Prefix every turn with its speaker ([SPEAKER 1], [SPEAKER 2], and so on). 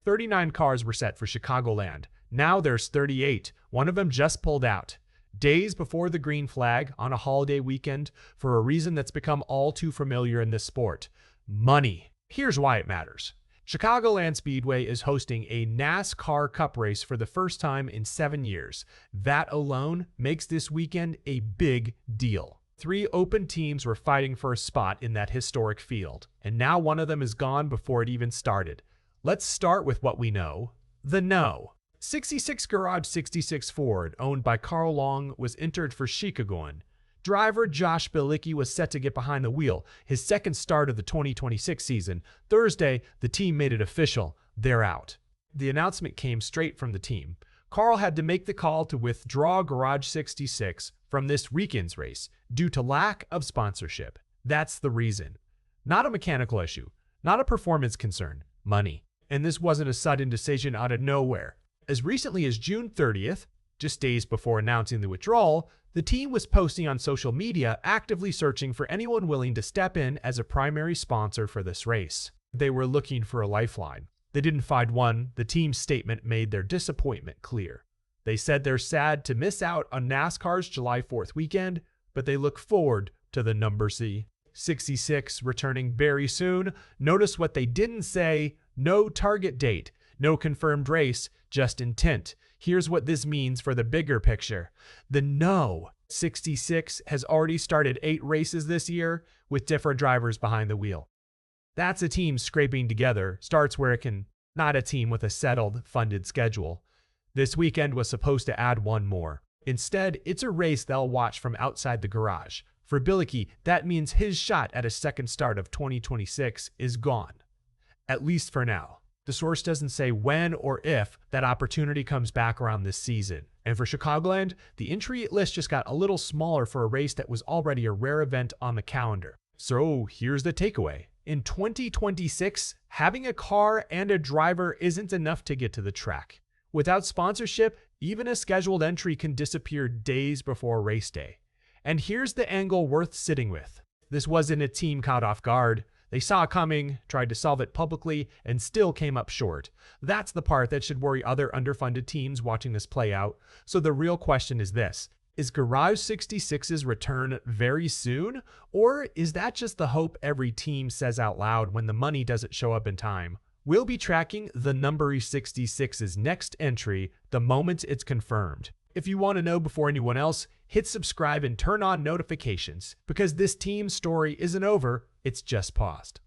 [SPEAKER 1] 39 cars were set for Chicagoland. Now there's 38. One of them just pulled out. Days before the green flag on a holiday weekend for a reason that's become all too familiar in this sport. Money. Here's why it matters. Chicagoland Speedway is hosting a NASCAR Cup race for the first time in 7 years. That alone makes this weekend a big deal. 3 open teams were fighting for a spot in that historic field, and now one of them is gone before it even started. Let's start with what we know. The no. 66 Garage 66 Ford, owned by Carl Long, was entered for Chicagoland. Driver Josh Bilicki was set to get behind the wheel, his second start of the 2026 season. Thursday, the team made it official. They're out. The announcement came straight from the team. Carl had to make the call to withdraw Garage 66 from this weekend's race due to lack of sponsorship. That's the reason. Not a mechanical issue, not a performance concern, money. And this wasn't a sudden decision out of nowhere. As recently as June 30th, just days before announcing the withdrawal, the team was posting on social media actively searching for anyone willing to step in as a primary sponsor for this race. They were looking for a lifeline. They didn't find one. The team's statement made their disappointment clear. They said they're sad to miss out on NASCAR's July 4th weekend, but they look forward to the number C. 66 returning very soon. Notice what they didn't say: no target date, no confirmed race, just intent. Here's what this means for the bigger picture. The no. 66 has already started 8 races this year with different drivers behind the wheel. That's a team scraping together, starts where it can, not a team with a settled, funded schedule. This weekend was supposed to add one more. Instead, it's a race they'll watch from outside the garage. For Bilicki, that means his shot at a second start of 2026 is gone. At least for now. The source doesn't say when or if that opportunity comes back around this season. And for Chicagoland, the entry list just got a little smaller for a race that was already a rare event on the calendar. So here's the takeaway. In 2026, having a car and a driver isn't enough to get to the track. Without sponsorship, even a scheduled entry can disappear days before race day. And here's the angle worth sitting with. This wasn't a team caught off guard. They saw it coming, tried to solve it publicly, and still came up short. That's the part that should worry other underfunded teams watching this play out. So the real question is this: is Garage 66's return very soon? Or is that just the hope every team says out loud when the money doesn't show up in time? We'll be tracking the number 66's next entry the moment it's confirmed. If you want to know before anyone else, hit subscribe and turn on notifications, because this team story isn't over, it's just paused.